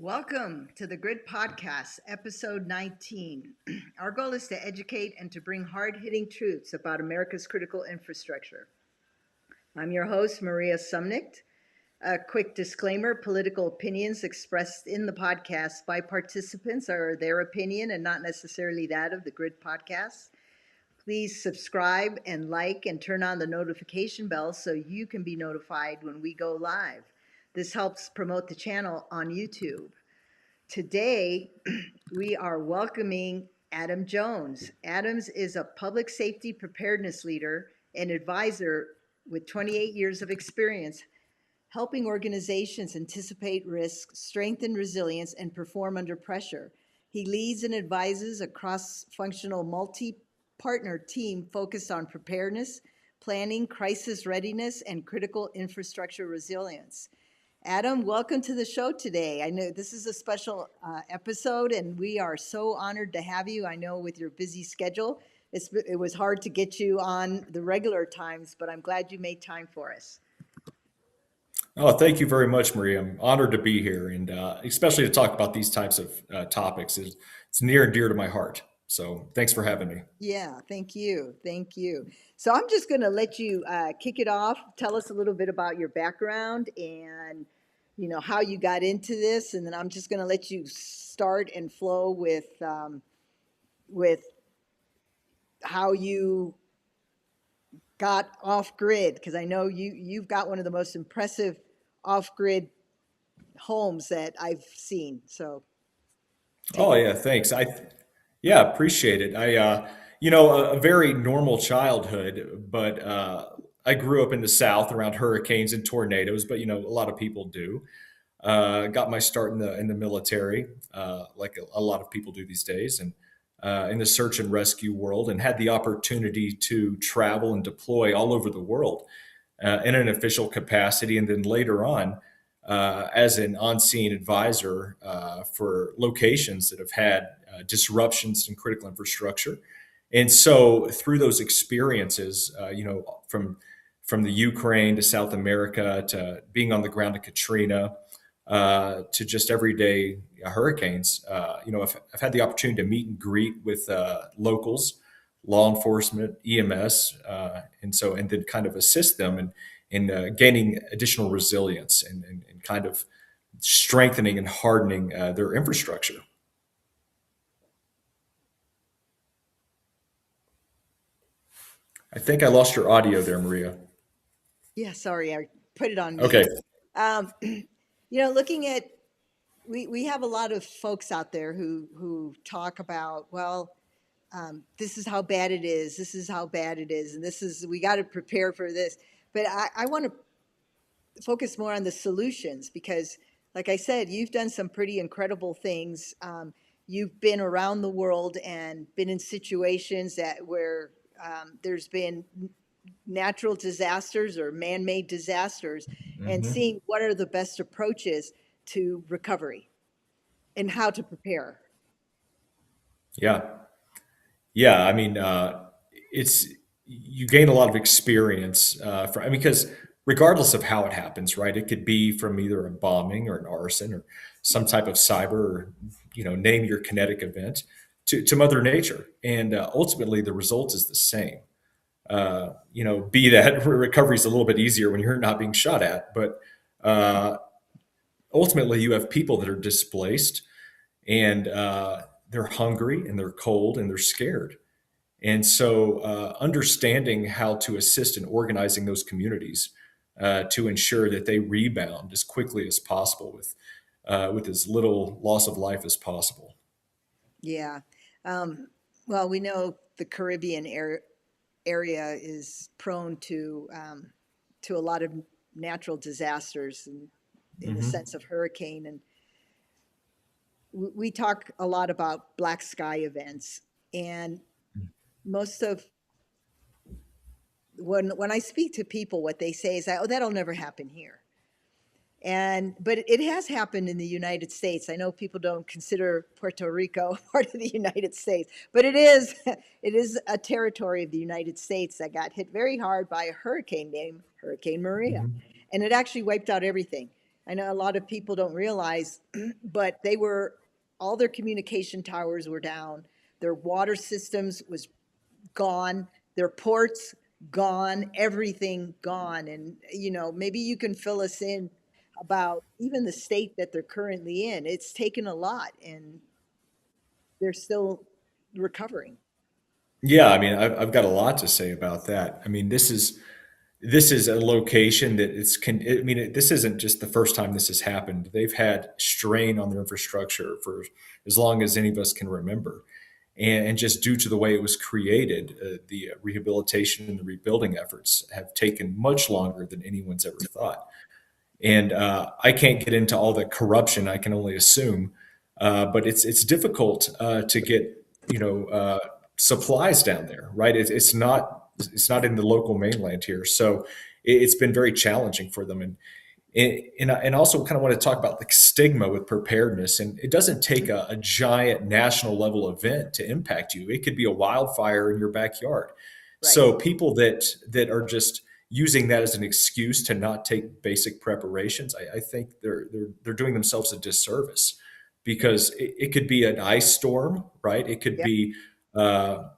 Welcome to the Grid Podcast, episode 19. Our goal is to educate and to bring hard-hitting truths about America's critical infrastructure. I'm your host, Maria Sumnicht. A quick disclaimer, political opinions expressed in the podcast by participants are their opinion and not necessarily that of the Grid Podcast. Please subscribe and like and turn on the notification bell so you can be notified when we go live. This helps promote the channel on YouTube. Today, we are welcoming Adam Jones. Adams is a public safety preparedness leader and advisor with 28 years of experience helping organizations anticipate risk, strengthen resilience, and perform under pressure. He leads and advises a cross-functional multi-partner team focused on preparedness, planning, crisis readiness, and critical infrastructure resilience. Adam, welcome to the show today. I know this is a special episode, and we are so honored to have you. I know with your busy schedule, it was hard to get you on the regular times, but I'm glad you made time for us. Oh, thank you very much, Maria. I'm honored to be here, and especially to talk about these types of topics. It's near and dear to my heart. So thanks for having me. Yeah, thank you. Thank you. So I'm just going to let you kick it off. Tell us a little bit about your background and, how you got into this. And then I'm just going to let you start and flow with how you got off grid, because I know you've got one of the most impressive off grid homes that I've seen. So. Oh yeah, thanks. Appreciate it. A very normal childhood, but I grew up in the South around hurricanes and tornadoes, but a lot of people do. Got my start in the military, like a lot of people do these days, and in the search and rescue world, and had the opportunity to travel and deploy all over the world in an official capacity, and then later on as an on-scene advisor for locations that have had disruptions in critical infrastructure. And so through those experiences, from the Ukraine to South America to being on the ground at Katrina to just everyday hurricanes, I've had the opportunity to meet and greet with locals, law enforcement, EMS, and then kind of assist them in gaining additional resilience and kind of strengthening and hardening their infrastructure. I think I lost your audio there, Maria. Yeah, sorry, I put it on mute. Okay. Looking at, we have a lot of folks out there who talk about, this is how bad it is. This is how bad it is. And we got to prepare for this. But I want to focus more on the solutions because, like I said, you've done some pretty incredible things. You've been around the world and been in situations where there's been natural disasters or man-made disasters, and seeing what are the best approaches to recovery and how to prepare. Yeah. I mean, you gain a lot of experience because regardless of how it happens, right? It could be from either a bombing or an arson or some type of cyber, or, name your kinetic event to Mother Nature. And ultimately the result is the same. Be that recovery is a little bit easier when you're not being shot at, but ultimately you have people that are displaced and they're hungry and they're cold and they're scared. And so understanding how to assist in organizing those communities to ensure that they rebound as quickly as possible with as little loss of life as possible. Yeah. Well, we know the Caribbean area is prone to a lot of natural disasters in the sense of hurricane. And we talk a lot about black sky events, and most of when I speak to people, what they say is that, that'll never happen here. But it has happened in the United States. I know people don't consider Puerto Rico part of the United States, but it is a territory of the United States that got hit very hard by a hurricane named Hurricane Maria. And it actually wiped out everything. I know a lot of people don't realize, but they were, all their communication towers were down. Their water systems was gone, their ports gone, everything gone. And, maybe you can fill us in about even the state that they're currently in. It's taken a lot and they're still recovering. Yeah, I mean, I've got a lot to say about that. I mean, this is a location that I mean, this isn't just the first time this has happened. They've had strain on their infrastructure for as long as any of us can remember. And just due to the way it was created, the rehabilitation and the rebuilding efforts have taken much longer than anyone's ever thought. And I can't get into all the corruption. I can only assume, but it's difficult to get supplies down there, right? It's not in the local mainland here, so it's been very challenging for them. And also kind of want to talk about the stigma with preparedness. And it doesn't take a giant national level event to impact you. It could be a wildfire in your backyard. Right. So people that are just using that as an excuse to not take basic preparations, I think they're doing themselves a disservice, because it could be an ice storm, right? Yeah.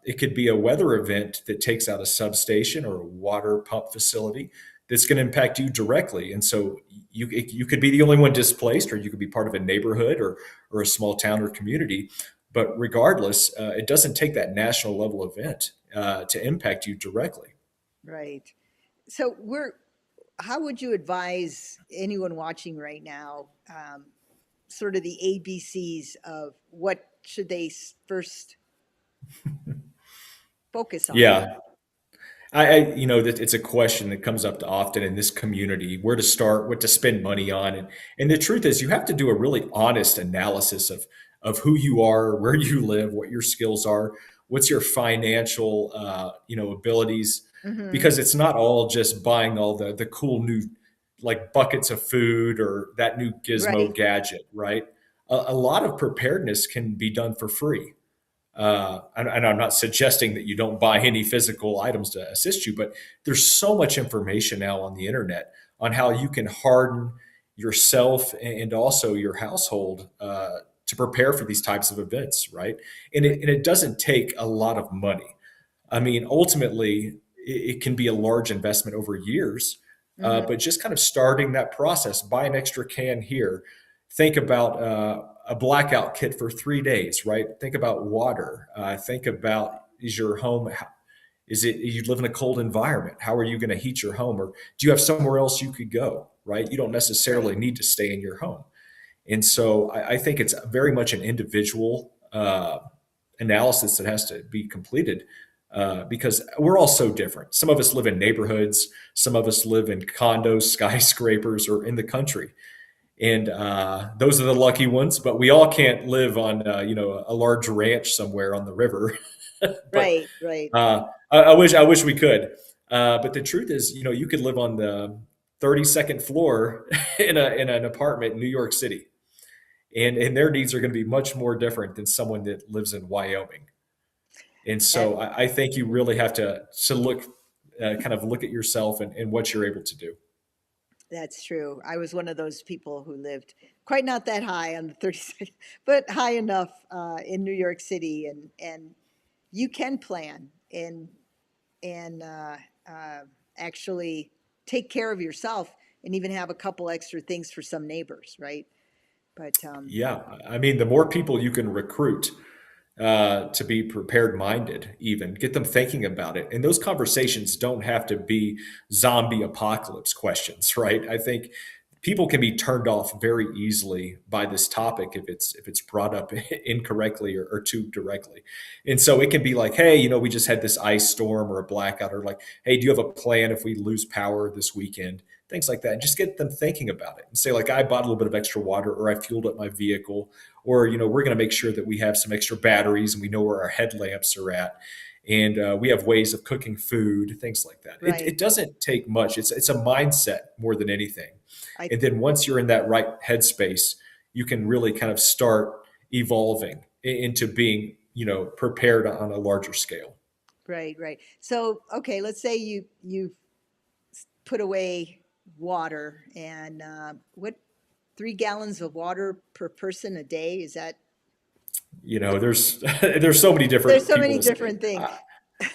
It could be a weather event that takes out a substation or a water pump facility that's going to impact you directly. And so you could be the only one displaced, or you could be part of a neighborhood or a small town or community. But regardless, it doesn't take that national level event to impact you directly. Right. So how would you advise anyone watching right now, sort of the ABCs of what should they first focus on? Yeah, that it's a question that comes up often in this community: where to start, what to spend money on. And the truth is, you have to do a really honest analysis of who you are, where you live, what your skills are, what's your financial abilities, Hmm. because it's not all just buying all the cool new, like, buckets of food or that new Right. gizmo gadget, right? A lot of preparedness can be done for free. And I'm not suggesting that you don't buy any physical items to assist you, but there's so much information now on the internet on how you can harden yourself and also your household to prepare for these types of events, right? And Right. it doesn't take a lot of money. I mean, ultimately, it can be a large investment over years, Hmm. but just kind of starting that process, buy an extra can here. Think about a blackout kit for 3 days, right? Think about water. Think about, is your home, is it, you live in a cold environment? How are you going to heat your home? Or do you have somewhere else you could go, right? You don't Right. necessarily need to stay in your home. And so I think it's very much an individual analysis that has to be completed, because we're all so different. Some of us live in neighborhoods, some of us live in condos, skyscrapers, or in the country. And those are the lucky ones, but we all can't live on a large ranch somewhere on the river. But Right. Right. I wish we could. But the truth is, you could live on the 32nd floor in an apartment in New York City, and their needs are going to be much more different than someone that lives in Wyoming. And That so I think you really have to look, kind of look at yourself and what you're able to do. that's true. I was one of those people who lived quite not that high on the 32nd, but high enough in New York City, and you can plan and uh, actually take care of yourself and even have a couple extra things for some neighbors, right? But Yeah, I mean, the more people you can recruit to be prepared minded, even get them thinking about it. And those conversations don't have to be zombie apocalypse questions, right? I think people can be turned off very easily by this topic if it's brought up incorrectly or too directly. And so it can be like, hey, we just had this ice storm or a blackout, or like, hey, do you have a plan if we lose power this weekend? Things like that. And just get them thinking about it and say, like, I bought a little bit of extra water, or I fueled up my vehicle, or we're going to make sure that we have some extra batteries and we know where our headlamps are at, and we have ways of cooking food, things like that. it, right, it doesn't take much. It's a mindset more than anything. I And then once you're in that right headspace, you can really kind of start evolving into being prepared on a larger scale. right, right. So okay, let's say you put away water, and what? 3 gallons of water per person a day. Is that? There's there's so many There's different so many people's. different things.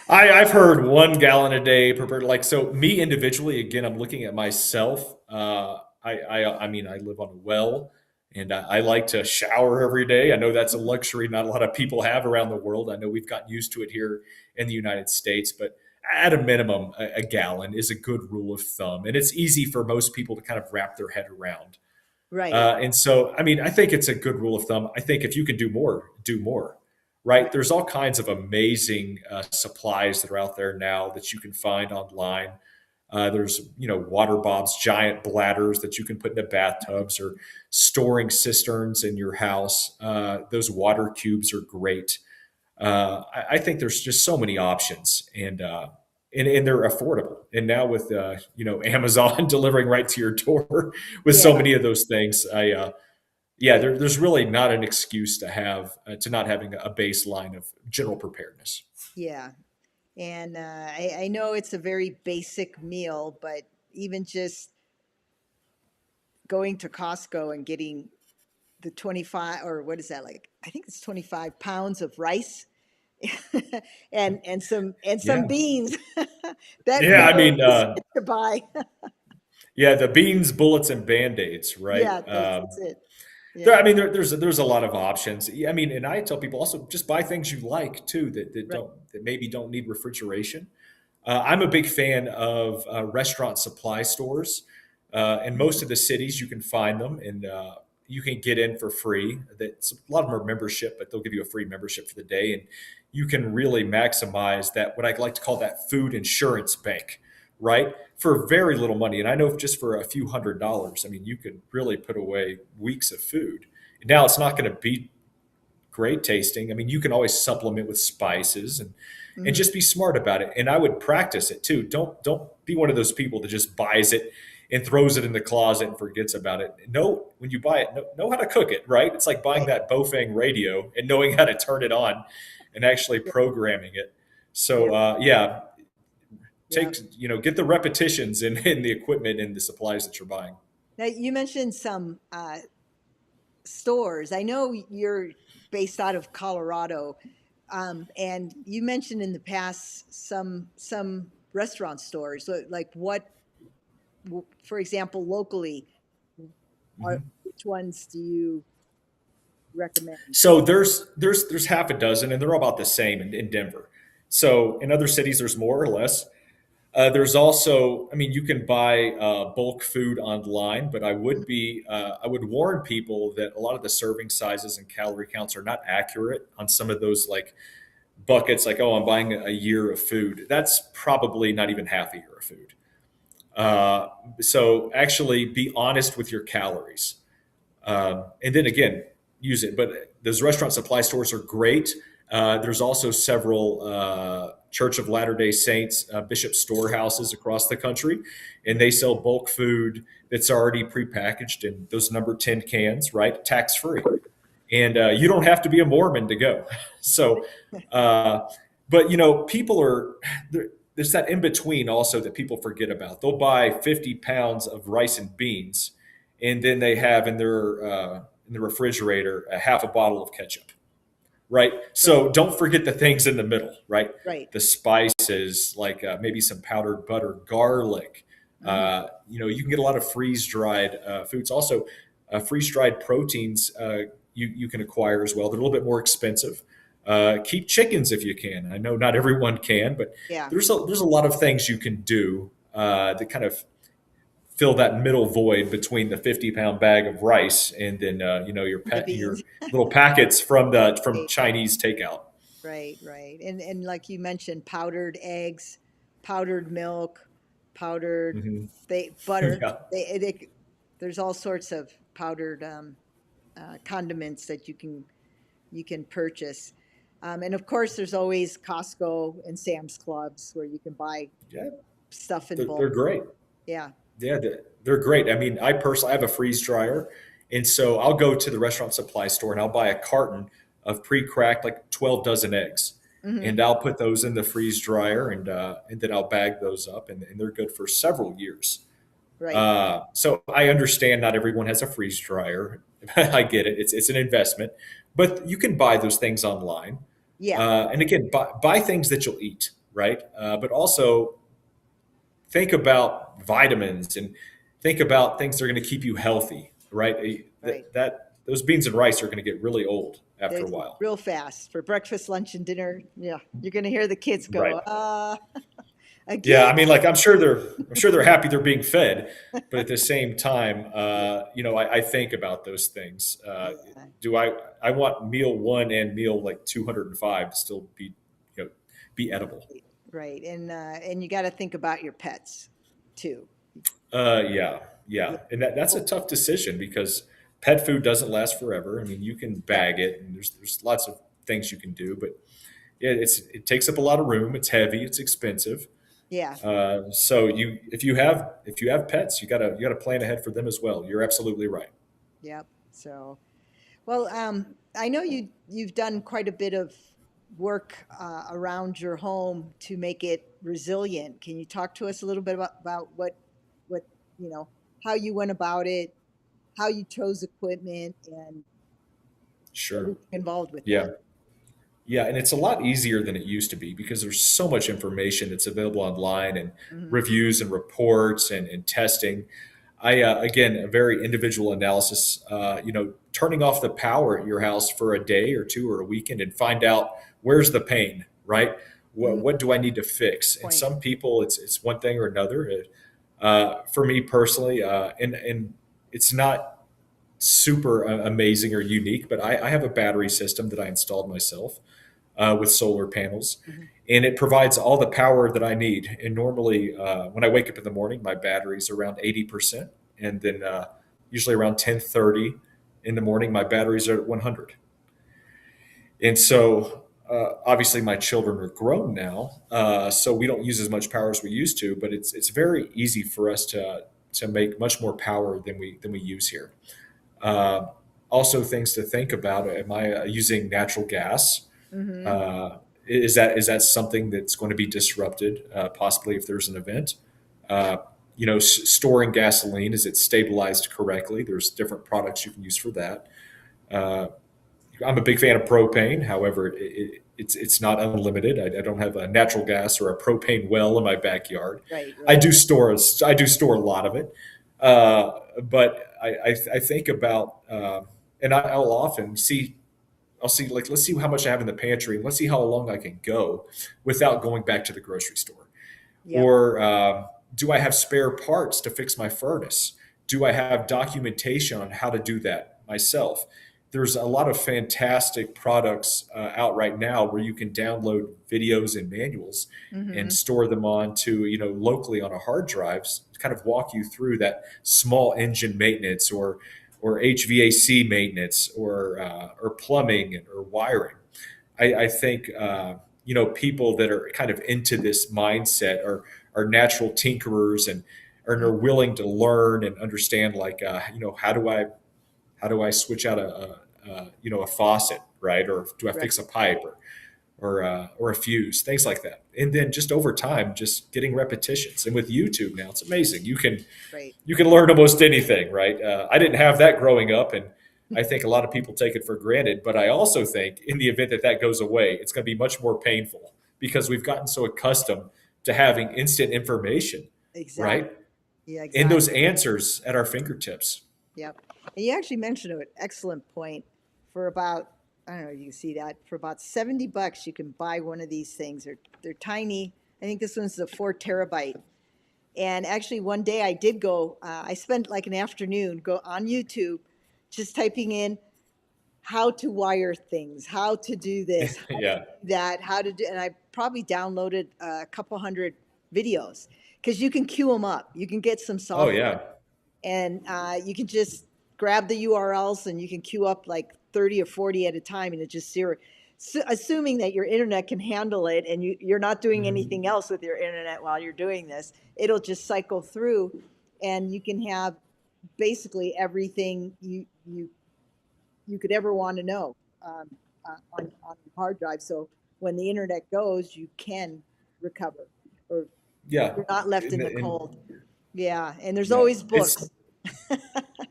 I've heard 1 gallon a day per like so me individually. Again, I'm looking at myself. I mean I live on a well, and I like to shower every day. I know that's a luxury not a lot of people have around the world. I know we've gotten used to it here in the United States, but at a minimum, a gallon is a good rule of thumb, and it's easy for most people to kind of wrap their head around. Right. And so, I mean, I think it's a good rule of thumb. I think if you can do more, right? Right. There's all kinds of amazing supplies that are out there now that you can find online. There's, water bobs, giant bladders that you can put into bathtubs or storing cisterns in your house. Those water cubes are great. I think there's just so many options, and they're affordable. And now with Amazon delivering right to your door with so Yeah. many of those things, yeah, there's really not an excuse to have to not having a baseline of general preparedness. Yeah. And I know it's a very basic meal, but even just going to Costco and getting the 25, or what is that, like? I think it's 25 pounds of rice and some Yeah, beans that yeah. I really mean, is to buy. yeah, the beans, bullets, and band aids, right? Yeah, that's it. There, Yeah. I mean, there's a lot of options. Yeah, I mean, and I tell people also just buy things you like too Right. that maybe don't need refrigeration. I'm a big fan of restaurant supply stores. In most of the cities, you can find them, and you can get in for free. A lot of them are membership, but they'll give you a free membership for the day, and you can really maximize that. What I like to call that food insurance bank, right? For very little money, and I know just for a few $100s, I mean, you could really put away weeks of food. Now, it's not going to be great tasting. I mean, you can always supplement with spices and Hmm. just be smart about it. And I would practice it too. Don't be one of those people that just buys it and throws it in the closet and forgets about it. Know when you buy it, know how to cook it, right? It's like buying Right. that Bofang radio and knowing how to turn it on and actually Yeah. programming it. So Yep. yeah, Yep. get the repetitions in the equipment and the supplies that you're buying. Now you mentioned some stores. I know you're based out of Colorado, and you mentioned in the past some restaurant stores. Like what, for example, locally, which ones do you recommend? So there's half a dozen, and they're all about the same in Denver. So in other cities, there's more or less. There's also, I mean, you can buy bulk food online, but I would warn people that a lot of the serving sizes and calorie counts are not accurate on some of those like buckets. Like, oh, I'm buying a year of food. That's probably not even half a year of food. So actually, be honest with your calories. And then again, use it. But those restaurant supply stores are great. There's also several Church of Latter Day Saints Bishop storehouses across the country, and they sell bulk food that's already prepackaged in those number 10 cans, right? Tax free. And you don't have to be a Mormon to go. So, uh, but people are there's that in between also that people forget about. They'll buy 50 pounds of rice and beans, and then they have in the refrigerator a half a bottle of ketchup, right? Right. So don't forget the things in the middle, right? Right. The spices, like maybe some powdered butter, garlic. Hmm. You can get a lot of freeze dried foods. Also, freeze dried proteins you can acquire as well. They're a little bit more expensive. Keep chickens if you can. I know not everyone can, but Yeah. there's a lot of things you can do that kind of fill that middle void between the 50-pound bag of rice and then The beans. your little packets from Right. Chinese takeout. Right. Right. And like you mentioned, powdered eggs, powdered milk, powdered Hmm. butter. Yeah, There's all sorts of powdered condiments that you can purchase. And of course, there's always Costco and Sam's Clubs where you can buy yeah, stuff in they're bulk. great. Yeah. Yeah, they're great. I mean, I personally have a freeze dryer, and so I'll go to the restaurant supply store and I'll buy a carton of pre-cracked like 12 dozen eggs, Hmm. and I'll put those in the freeze dryer, and then I'll bag those up, and they're good for several years. Right. So I understand not everyone has a freeze dryer. I get it. It's an investment, but you can buy those things online. Yeah. And again, buy things that you'll eat, right? But also think about vitamins and think about things that are going to keep you healthy, right? Right. That those beans and rice are going to get really old after They're a while. real fast for breakfast, lunch, and dinner. Yeah. You're going to hear the kids Right. go, Yeah, again. I mean, like I'm sure they're happy they're being fed, but at the same time, I think about those things. Yeah. Do I want meal one and meal like 205 to still be edible? Right. And you got to think about your pets too. Yeah, Yeah. yeah, and that's a tough decision because pet food doesn't last forever. I mean, you can Yep. bag it, and there's lots of things you can do, but yeah, it takes up a lot of room. It's heavy. It's expensive. Yeah. So if you have pets, you gotta plan ahead for them as well. You're absolutely right. Yep. So, well, I know you've done quite a bit of work around your home to make it resilient. Can you talk to us a little bit about what you know how you went about it, how you chose equipment, and Sure. everything involved with Yeah. that? Yeah, and it's a lot easier than it used to be because there's so much information that's available online and Hmm. reviews and reports and testing. Again, a very individual analysis. Turning off the power at your house for a day or two or a weekend and find out where's the pain, right? What, Mm. what do I need to fix? And Point. some people, it's one thing or another. For me personally, and it's not super amazing or unique, but I have a battery system that I installed myself with solar panels, Mhm. and it provides all the power that I need. And normally, when I wake up in the morning, my battery's around 80%, and then usually around 10:30 in the morning, my batteries are at 100. And so, obviously, my children are grown now, so we don't use as much power as we used to. But it's very easy for us to make much more power than we use here. Uh, Also, things to think about: am I using natural gas? Mhm. Uh, is that something that's going to be disrupted, possibly if there's an event? Yeah. Uh, Storing gasoline, is it stabilized correctly? There's different products you can use for that. Uh, I'm a big fan of propane. However, it's not unlimited. I don't have a natural gas or a propane well in my backyard. Right. I Right. do store I do store a lot of it, but I think about and I'll often see I'll see, like, let's see how much I have in the pantry and let's see how long I can go without going back to the grocery store. Yep. Or do I have spare parts to fix my furnace? Do I have documentation on how to do that myself? There's a lot of fantastic products out right now where you can download videos and manuals and Hmm. store them onto, locally on a hard drives to kind of walk you through that small engine maintenance or HVAC maintenance or plumbing or wiring. I think people that are kind of into this mindset are natural tinkerers and are willing to learn and understand, like, how do I switch out a faucet, right? Or do I Right. fix a pipe or a fuse, things like that. And then just over time, just getting repetitions. And with YouTube now, it's amazing. Right. You can learn almost anything, right? I didn't have that growing up, and I think a lot of people take it for granted. But I also think in the event that that goes away, it's going to be much more painful because we've gotten so accustomed to having instant information, Exactly. right? Yeah. And Exactly. those answers at our fingertips. Yep. And you actually mentioned an excellent point. For about, I don't know if you can see that, for about $70, you can buy one of these things. They're tiny. I think this one's a 4 terabyte. And actually, one day I did go. I spent like an afternoon go on YouTube, just typing in how to wire things, how to do this, how to Yeah. do that, how to do. And I probably downloaded a couple hundred videos because you can queue them up. You can get some Oh software yeah. and you can just grab the URLs and you can queue up like 30 or 40 at a time and it just zero. So, assuming that your internet can handle it and you're not doing Mhm. anything else with your internet while you're doing this, it'll just cycle through and you can have basically everything you could ever want to know on the hard drive. So when the internet goes, you can recover or Yeah. you're not left in And, the and cold. Yeah, and there's Yeah, always it's books.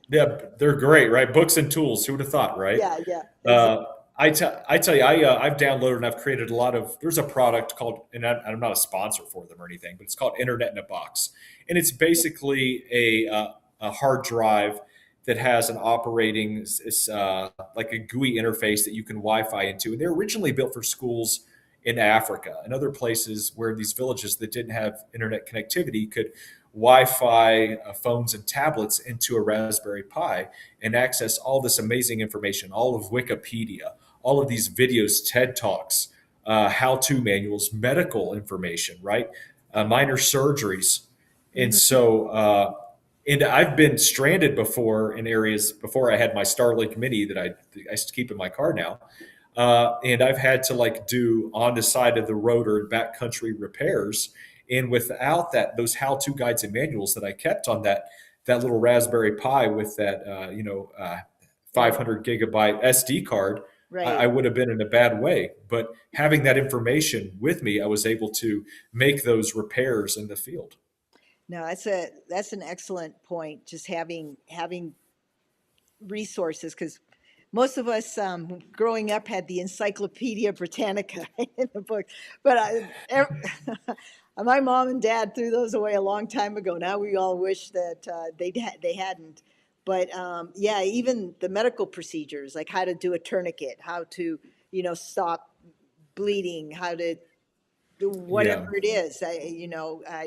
yeah, they're great, right? Books and tools. Who would have thought, right? Yeah, yeah, exactly. Uh, I tell you, I've downloaded and I've created a lot of. There's a product called, and I'm not a sponsor for them or anything, but it's called Internet in a Box, and it's basically a hard drive that has an operating, like a GUI interface that you can Wi-Fi into. And they're originally built for schools in Africa and other places where these villages that didn't have internet connectivity could Wi-Fi phones and tablets into a Raspberry Pi and access all this amazing information, all of Wikipedia, all of these videos, TED Talks, how-to manuals, medical information, right? Minor surgeries. And Hmm. so, and I've been stranded before in areas before I had my Starlink Mini that I used to keep in my car now. And I've had to like do on the side of the road or backcountry repairs. And without those how-to guides and manuals that I kept on that little Raspberry Pi with that 500 gigabyte SD card, I Right. would have been in a bad way. But having that information with me, I was able to make those repairs in the field. No, that's an excellent point. Just having resources, because most of us growing up had the Encyclopedia Britannica in the book, but my mom and dad threw those away a long time ago. Now we all wish that they hadn't. But yeah, even the medical procedures, like how to do a tourniquet, how to stop bleeding, how to do whatever Yeah, it is.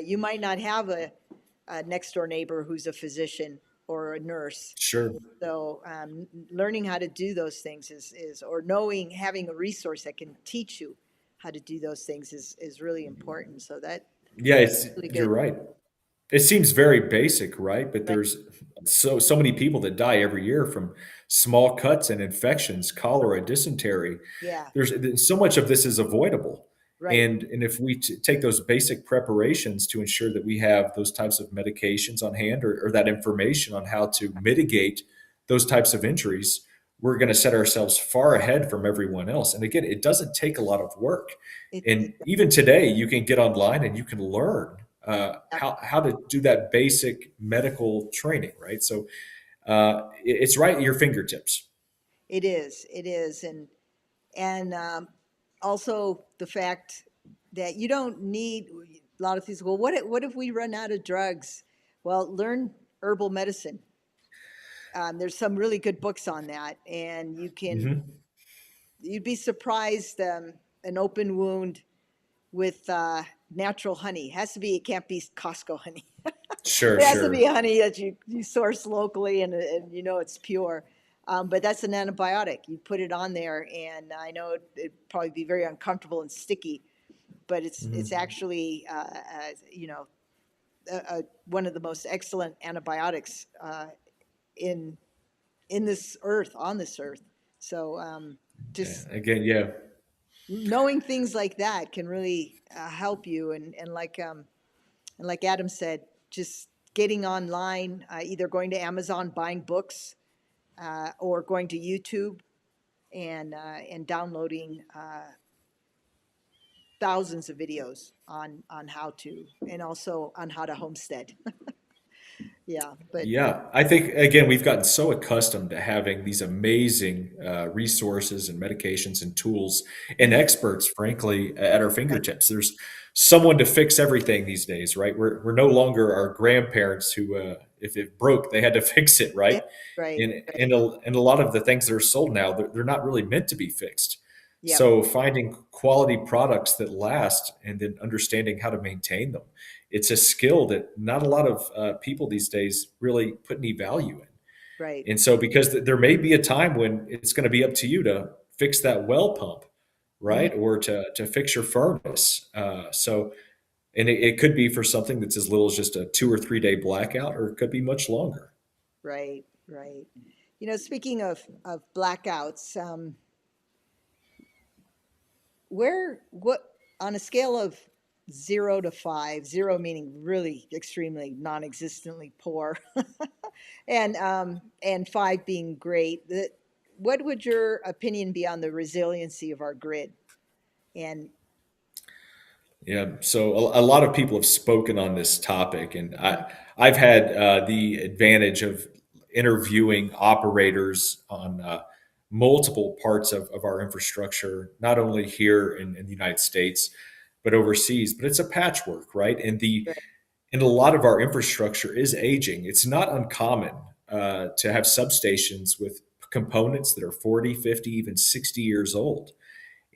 You might not have a next door neighbor who's a physician or a nurse, sure. so learning how to do those things or knowing, having a resource that can teach you how to do those things is really important. So that's Yeah, really you're good. right. It seems very basic, right? But Right. there's so many people that die every year from small cuts and infections, cholera, dysentery. Yeah. There's so much of this is avoidable. Right. And if we take those basic preparations to ensure that we have those types of medications on hand or that information on how to mitigate those types of injuries, we're going to set ourselves far ahead from everyone else. And again, it doesn't take a lot of work. It And even today, you can get online and you can learn yeah, how to do that basic medical training, right? So it's right at your fingertips. it is, and also the fact that you don't need a lot of things. Well, what if we run out of drugs? Well, learn herbal medicine. There's some really good books on that, and Hmm. you'd be surprised. An open wound with natural honey. It can't be Costco honey. Sure, It has to be sure. honey that you source locally, and it's pure. But that's an antibiotic. You put it on there, and I know it'd probably be very uncomfortable and sticky, but it's Mhm. actually one of the most excellent antibiotics in this earth, on this earth. So Yeah. just Again, yeah, knowing things like that can really help you, and like Adam said, just getting online, either going to Amazon, buying books, or going to YouTube and downloading thousands of videos on how to, and also on how to homestead. Yeah, but yeah. I think again we've gotten so accustomed to having these amazing resources and medications and tools and mhm, experts, frankly, at our right, fingertips. There's someone to fix everything these days, right? We're no longer our grandparents who, if it broke, they had to fix it, yeah, right? right, And a lot of the things that are sold now, they're not really meant to be fixed. yep, So finding quality products that last and then understanding how to maintain them, it's a skill that not a lot of people these days really put any value in. right, And so because there may be a time when it's going to be up to you to fix that well pump, mhm, right? Or to fix your furnace. And it could be for something that's as little as just a 2 or 3 day blackout, or it could be much longer. right, right. Speaking of blackouts, what on a scale of 0 to 5, 0 meaning really extremely non-existently poor, and 5 being great, what would your opinion be on the resiliency of our grid? And Yeah. So a lot of people have spoken on this topic, and I've had the advantage of interviewing operators on multiple parts of our infrastructure, not only here in the United States, but overseas. But it's a patchwork, right? Right. And a lot of our infrastructure is aging. It's not uncommon to have substations with components that are 40, 50, even 60 years old.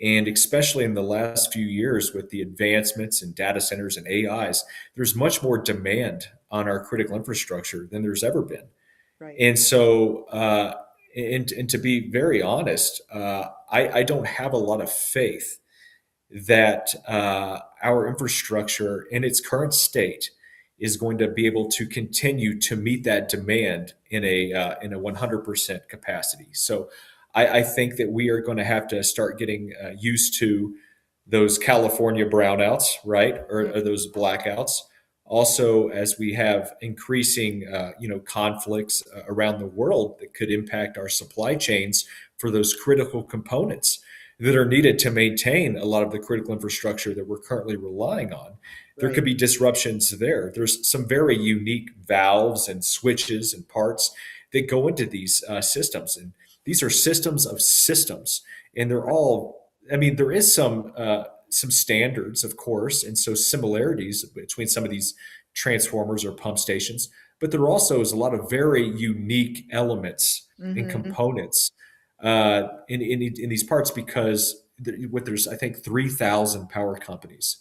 And especially in the last few years with the advancements in data centers and AIs, there's much more demand on our critical infrastructure than there's ever been. Right. And so, and to be very honest, I don't have a lot of faith that our infrastructure in its current state is going to be able to continue to meet that demand in a 100% capacity. So I think that we are going to have to start getting used to those California brownouts, right, or those blackouts. Also, as we have increasing, conflicts around the world that could impact our supply chains for those critical components that are needed to maintain a lot of the critical infrastructure that we're currently relying on. There Right. could be disruptions there. There's some very unique valves and switches and parts that go into these systems. And these are systems of systems. And they're Right. all, I mean, there is some standards, of course, and so similarities between some of these transformers or pump stations. But there also is a lot of very unique elements and Mm-hmm. components in these parts because there's I think 3,000 power companies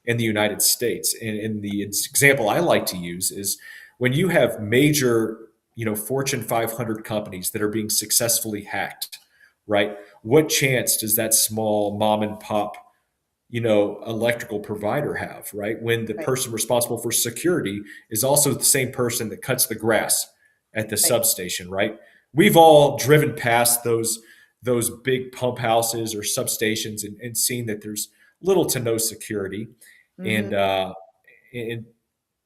in the United States. And the example I like to use is when you have major, Fortune 500 companies that are being successfully hacked, right? What chance does that small mom and pop electrical provider have, right? When the Right. person responsible for security is also the same person that cuts the grass at the Right. substation, right? We've all driven past those big pump houses or substations and seen that there's little to no security. Mm-hmm. And in,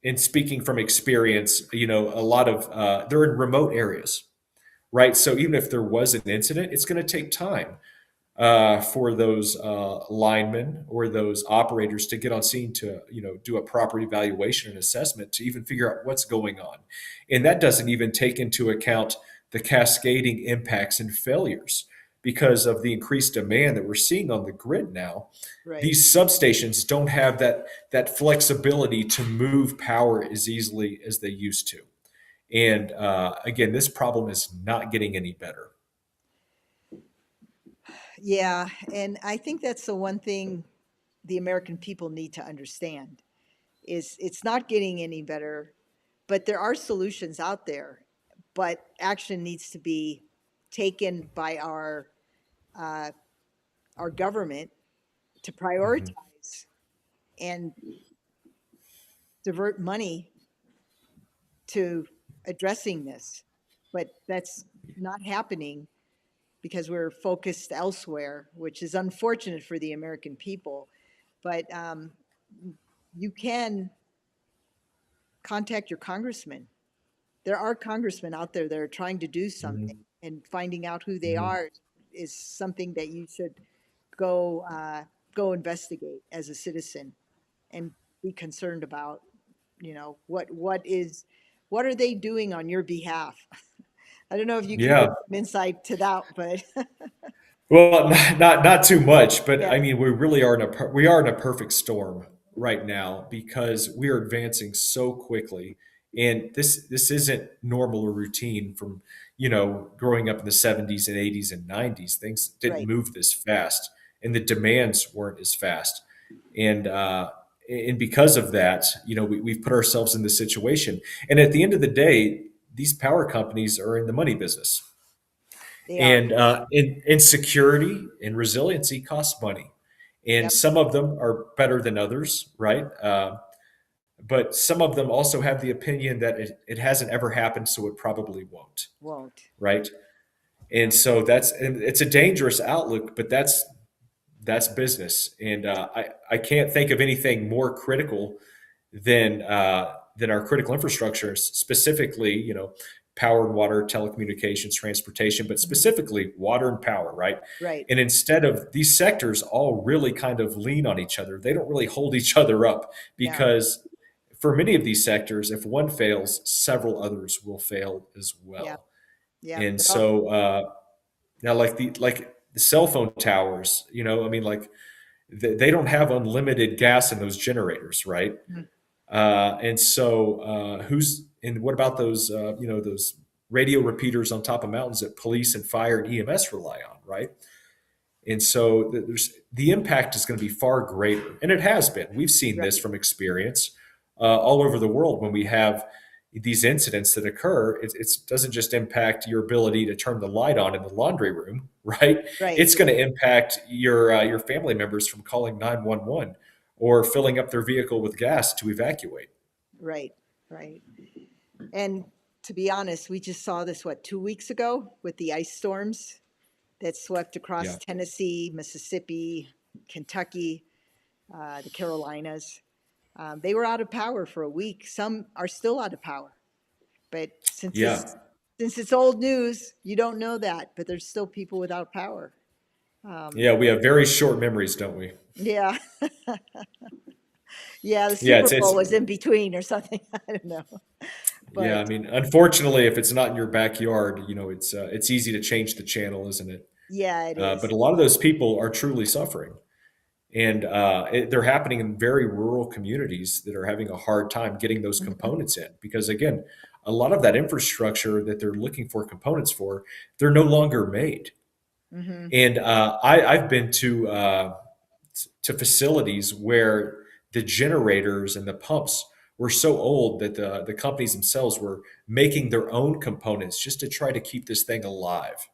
in speaking from experience, a lot of they're in remote areas, right? So even if there was an incident, it's going to take time for those linemen or those operators to get on scene to do a proper evaluation and assessment to even figure out what's going on, and that doesn't even take into account the cascading impacts and failures because of the increased demand that we're seeing on the grid now. Right. These substations don't have that flexibility to move power as easily as they used to, and again, this problem is not getting any better. Yeah. And I think that's the one thing the American people need to understand is it's not getting any better, but there are solutions out there. But action needs to be taken by uh, our government to Mhm. prioritize and divert money to addressing this. But that's not happening because we're focused elsewhere, which is unfortunate for the American people. But you can contact your congressman. There are congressmen out there that are trying to do something, Mhm. and finding out who they Mhm. are is something that you should go go investigate as a citizen and be concerned about. What are they doing on your behalf? I don't know if you can give Yeah. some insight to that, but Well, not too much, but yeah, I mean, we are in a perfect storm right now because we are advancing so quickly, and this isn't normal or routine from growing up in the 70s and 80s and 90s. Things didn't right. move this fast, and the demands weren't as fast, and because of that, we've put ourselves in this situation. And at the end of the day, these power companies are in the money business, They are. and security and resiliency costs money, and Yep. some of them are better than others, right? But some of them also have the opinion that it hasn't ever happened, so it probably won't, Won't. right? Yeah. And so and it's a dangerous outlook, but that's business, and I can't think of anything more critical than our critical infrastructure, specifically, power and water, telecommunications, transportation, but Mhm. specifically water and power, right? Right. And instead of these sectors all really kind of lean on each other, they don't really hold each other up No. because for many of these sectors, if one fails, several others will fail as Yeah. well. Yeah. And They're all. so now, like the cell phone towers, I mean, like they don't have unlimited gas in those generators, right? Mhm. And so what about those those radio repeaters on top of mountains that police and fire and EMS rely on, right? And so the impact is going to be far greater, and it has been. We've seen this Right. from experience all over the world when we have these incidents that occur. It doesn't just impact your ability to turn the light on in the laundry room, right? Right. It's going to impact your family members from calling 911 or filling up their vehicle with gas to evacuate. Right. Right. And to be honest, we just saw this, what, 2 weeks ago with the ice storms that swept across Yeah, Tennessee, Mississippi, Kentucky, the Carolinas. They were out of power for a week. Some are still out of power. But yeah, since it's old news, you don't know that. But there's still people without power. Um, yeah. We have very short memories, don't we? yeah. Yeah, the Yeah, Super it's Bowl was in between or something. I don't know. yeah. I But mean, unfortunately, if it's not in your backyard, it's easy to change the channel, isn't it? yeah, it But is. a lot of those people are truly suffering, and they're happening in very rural communities that are having a hard time getting those Mhm. components in because, again, a lot of that infrastructure that they're looking for components for, they're no longer made. Mhm. And I've been to facilities where the generators and the pumps were so old that the companies themselves were making their own components just to try to keep this thing alive.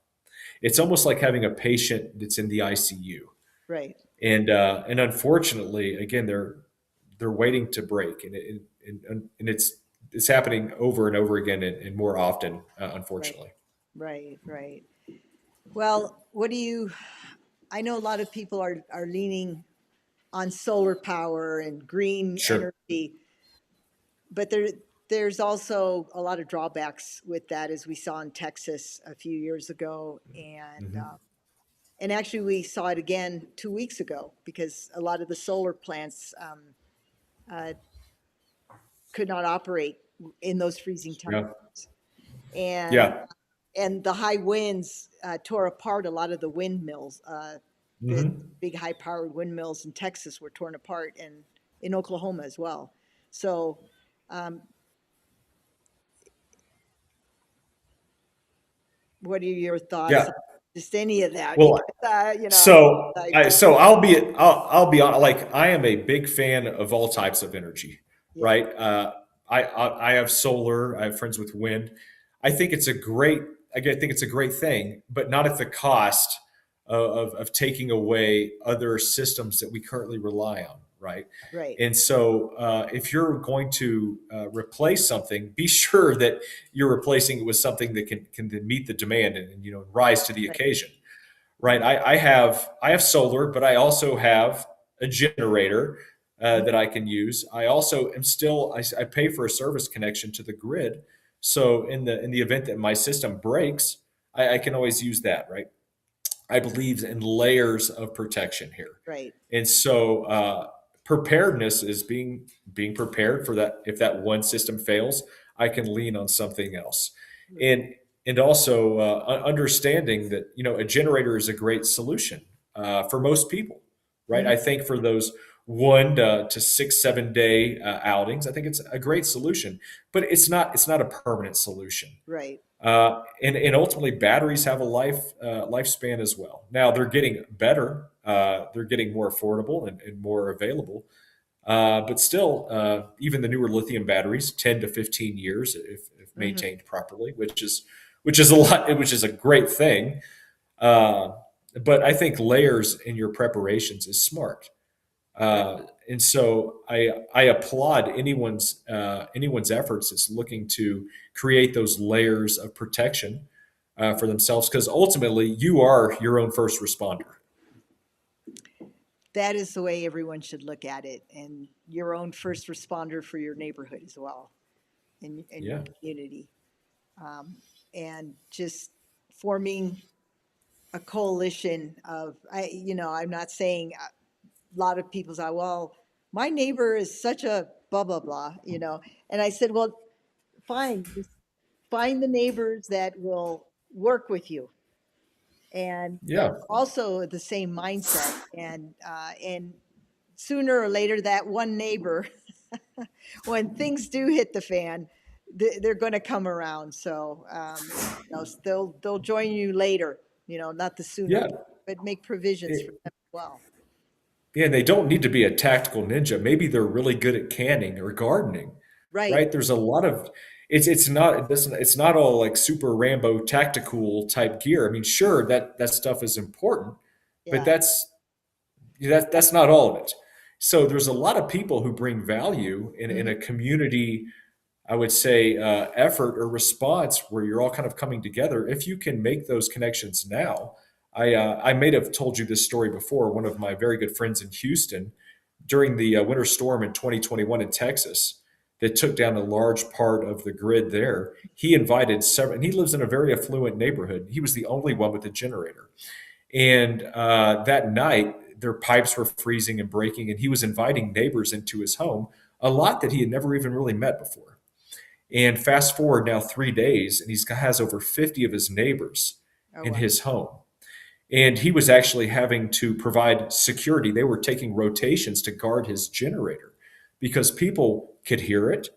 It's almost like having a patient that's in the ICU, Right. and unfortunately, again, they're waiting to break, and it's happening over and over again and more often, Right. unfortunately. Right. Right. Well, what do you? I know a lot of people are leaning on solar power and green Sure. energy, but there's also a lot of drawbacks with that, as we saw in Texas a few years ago, Hmm. and actually we saw it again 2 weeks ago because a lot of the solar plants uh, could not operate in those freezing Yeah. temperatures, and Yeah. the high winds tore apart a lot of the windmills. The Hmm. big high powered windmills in Texas were torn apart, and in Oklahoma as well. So, um, what are your thoughts Yeah. on just any of that? Well, Because, I just, I'll be on. Like I am a big fan of all types of energy, yeah, right? I have solar. I have friends with wind. I think it's a great. I think it's a great thing, but not at the cost of taking away other systems that we currently rely on, right? right, And so, if you're going to replace something, be sure that you're replacing it with something that can meet the demand and rise to the right, occasion, right? I have solar, but I also have a generator mhm, that I can use. I also am still I pay for a service connection to the grid, so in the event that my system breaks, I can always use that, right? I believe in layers of protection here, right, and so preparedness is being prepared for that. If that one system fails, I can lean on something else, right, and also understanding that a generator is a great solution for most people, right? mhm, I think for those 1 to 6, 7 day outings, I think it's a great solution, but it's not a permanent solution. right, And ultimately, batteries have a lifespan as well. Now they're getting better. They're getting more affordable and more available. But still, even the newer lithium batteries, 10 to 15 years if mhm, maintained properly, which is a lot, which is a great thing. Uh, but I think layers in your preparations is smart. right. And so I applaud anyone's efforts that's looking to create those layers of protection for themselves because ultimately you are your own first responder. That is the way everyone should look at it, and your own first responder for your neighborhood as well, and your Yeah. community. um, and just forming a coalition of, I'm not saying a lot of people say, well, my neighbor is such a blah, blah, blah, and I said, well, fine, just find the neighbors that will work with you and that Yeah. are also the same mindset. And sooner or later, that one neighbor, when things do hit the fan, they're going to come around. So, they'll join you later, not the sooner, Yeah. but make provisions for It- them as well. yeah, and they don't need to be a tactical ninja. Maybe they're really good at canning or gardening, Right. right? There's a lot of it's not all like super Rambo tactical type gear. I mean, sure that stuff is important, but Yeah. that's not all of it. So there's a lot of people who bring value in Mhm. a community, I would say, effort or response where you're all kind of coming together. If you can make those connections now, I may have told you this story before. One of my very good friends in Houston, during the winter storm in 2021 in Texas, that took down a large part of the grid there. He invited several, and he lives in a very affluent neighborhood. He was the only one with a generator. And that night, their pipes were freezing and breaking, and he was inviting neighbors into his home, a lot that he had never even really met before. And fast forward now 3 days, and he has over 50 of his neighbors Oh, in wow. his home. And he was actually having to provide security. They were taking rotations to guard his generator because people could hear it,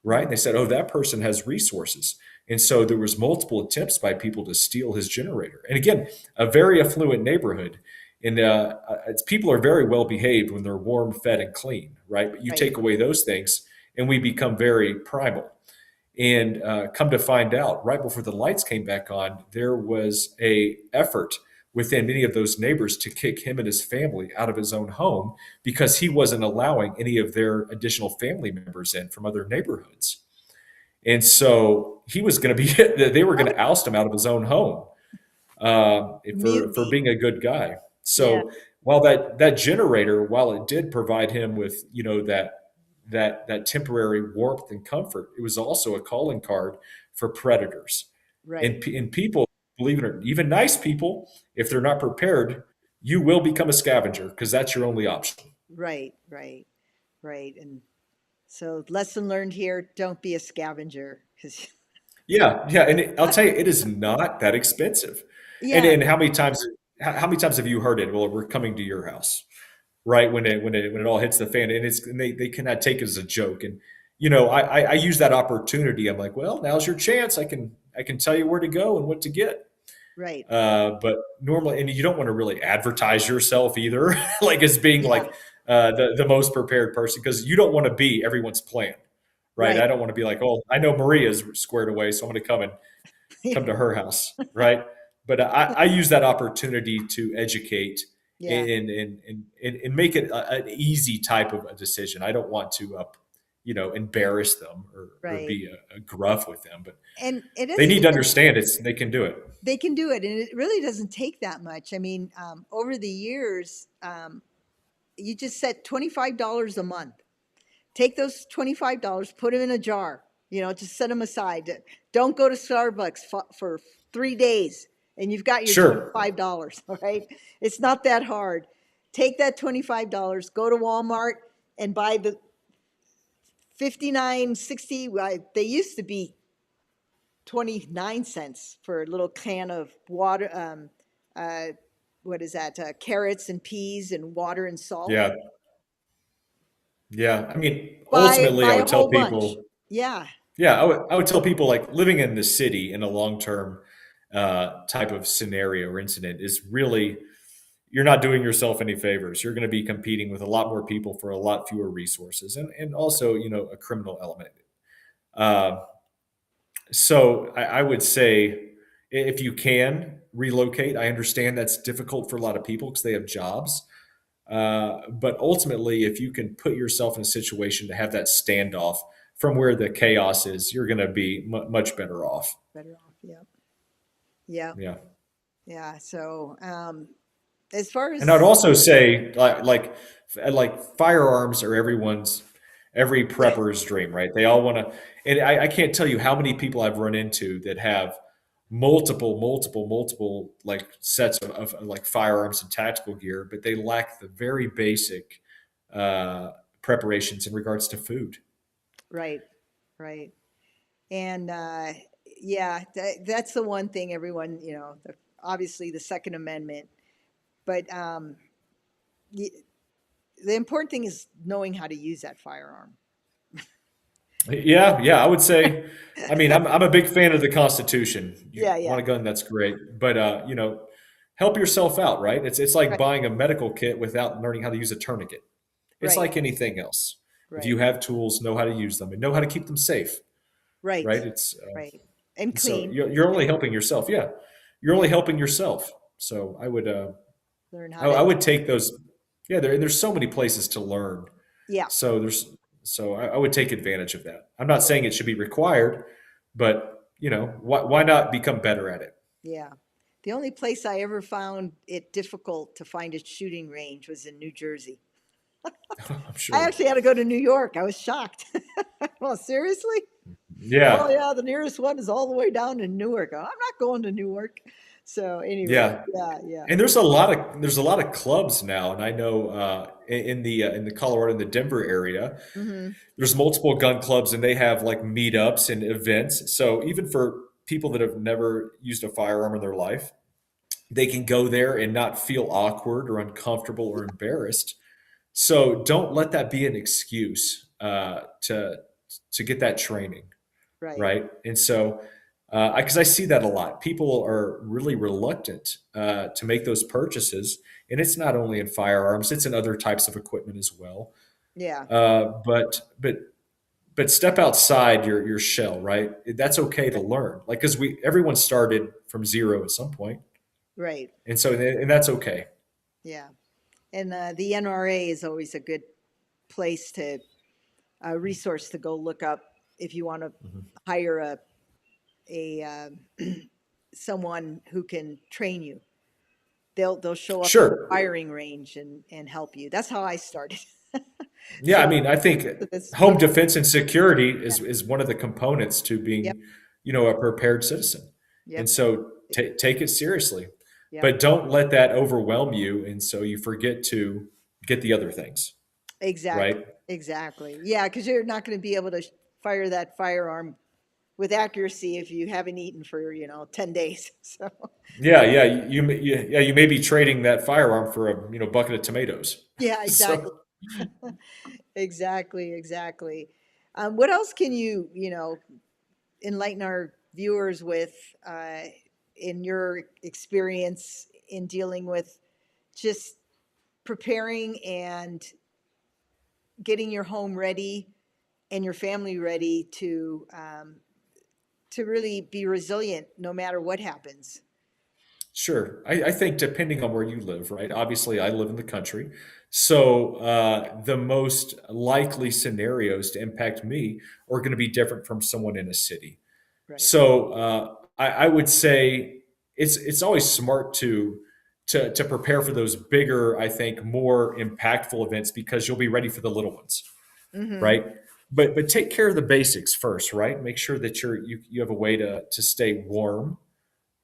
right? Mhm. And they said, "Oh, that person has resources." And so there was multiple attempts by people to steal his generator. And again, a very affluent neighborhood. And people are very well behaved when they're warm, fed, and clean, right? But you Right. take away those things, and we become very primal. And come to find out, right before the lights came back on, there was a effort within many of those neighbors to kick him and his family out of his own home because he wasn't allowing any of their additional family members in from other neighborhoods. And so he was going to be, they were going What? to oust him out of his own home for Mutiny. being a good guy. Yeah. So while that generator, while it did provide him with that temporary warmth and comfort, it was also a calling card for predators Right. and people. Believe it or not, even nice people, if they're not prepared, you will become a scavenger because that's your only option. Right. Right. Right. And so, lesson learned here: don't be a scavenger. 'Cause Yeah, yeah, and I'll tell you, it is not that expensive. And yeah. and how many times have you heard it? Well, we're coming to your house, right? When it all hits the fan, and they cannot take it as a joke. And I use that opportunity. I'm like, well, now's your chance. I can tell you where to go and what to get. Right. But normally, and you don't want to really advertise yourself either, like as being Yeah. like the most prepared person, because you don't want to be everyone's plan, right? Right. I don't want to be like, oh, I know Maria's squared away, so I'm going to Yeah. come to her house, right? But I use that opportunity to educate Yeah. and make it an easy type of a decision. I don't want to, embarrass them or Right. be a gruff with them, but And it they doesn't need to even, understand they can do it. they can do it. And it really doesn't take that much. I mean, over the years, you just set $25 a month. Take those $25, put them in a jar, just set them aside. Don't go to Starbucks for 3 days and you've got your Sure. $25. All right. It's not that hard. Take that $25, go to Walmart and buy the 59, 60. They used to be 29 cents for a little can of water. Uh, what is that? Carrots and peas and water and salt. Yeah. Yeah. I mean, ultimately, Buy I a would tell whole bunch. people, Yeah. yeah, I would tell people like living in the city in a long term type of scenario or incident is really, you're not doing yourself any favors. You're going to be competing with a lot more people for a lot fewer resources and also, a criminal element. Uh, so I would say if you can relocate, I understand that's difficult for a lot of people because they have jobs. But ultimately, if you can put yourself in a situation to have that standoff from where the chaos is, you're going to be much better off. Better off. Yeah. Yeah. Yeah. Yeah. So, as far And I'd as, also say, like firearms are everyone's. every prepper's dream, right? They all want to, and I can't tell you how many people I've run into that have multiple like sets of like firearms and tactical gear, but they lack the very basic uh, preparations in regards to food. Right, right. And yeah, that's the one thing everyone, obviously the Second Amendment, but y- the important thing is knowing how to use that firearm. Yeah, I would say. I mean, I'm a big fan of the Constitution. You Yeah, want yeah. a gun, that's great, but help yourself out, right? It's like Right, buying a medical kit without learning how to use a tourniquet. It's right, like anything else. If you right, have tools, know how to use them and know how to keep them safe, right, right? It's right. And so clean. you're only helping yourself. Yeah, you're only Yeah, helping yourself. So learn how I to. would take those. Yeah, there's so many places to learn. Yeah, So I would take advantage of that. I'm not saying it should be required, but why not become better at it? yeah. The only place I ever found it difficult to find a shooting range was in New Jersey. I'm I sure. actually had to go to New York. I was shocked. Well, seriously? Oh Yeah, yeah, the nearest one is all the way down in Newark. I'm not going to Newark. So anyway, yeah. yeah, yeah. And there's a lot of clubs now, and I know in the Colorado and the Denver area, Hmm. there's multiple gun clubs, and they have like meetups and events. So even for people that have never used a firearm in their life, they can go there and not feel awkward or uncomfortable or embarrassed. So don't let that be an excuse to get that training, Right. right? And so, because I see that a lot, people are really reluctant to make those purchases, and it's not only in firearms; it's in other types of equipment as well. Yeah. But step outside your shell, right? That's okay to Right. learn, like because we everyone started from zero at some point, Right. and so and that's okay. Yeah. And the NRA is always a good place to a resource to go look up if you want to Mhm. hire a someone who can train you. They'll show up at the Sure. firing range and help you. That's how I started. Yeah, I So mean, I think this home look. defense and security Yeah. is one of the components to Yep. being, a prepared citizen. And Yep. so take it seriously, Yep. but don't let that overwhelm you. And so you forget to get the other things, Exactly. right? Exactly. Yeah, because you're not going to be able to fire that firearm with accuracy if you haven't eaten for 10 days. So Yeah. You may be trading that firearm for a, bucket of tomatoes. yeah, exactly. So Exactly. Exactly. What else can you enlighten our viewers with uh, in your experience in dealing with just preparing and getting your home ready and your family ready to really be resilient no matter what happens. sure. I think depending on where you live, right? Obviously, I live in the country. So the most likely scenarios to impact me are going to be different from someone in a city. Right. So I would say it's always smart to prepare for those bigger, I think, more impactful events because you'll be ready for the little ones, Mm-hmm. right? But take care of the basics first, right? Make sure that you have a way to stay warm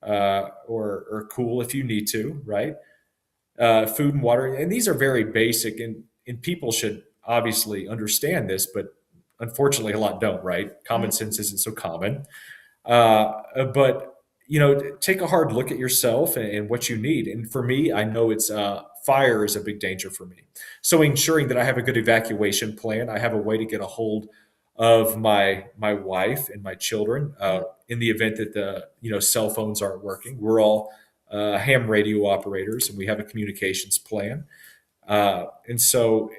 or cool if you need to, right? Food and water, and these are very basic, and people should obviously understand this, but unfortunately, a lot don't, right? Common Mm-hmm. sense isn't so common. But take a hard look at yourself and what you need. And for me, I know it's fire is a big danger for me. So ensuring that I have a good evacuation plan, I have a way to get a hold of my wife and my children in the event that the cell phones aren't working. We're all ham radio operators, and we have a communications plan. And so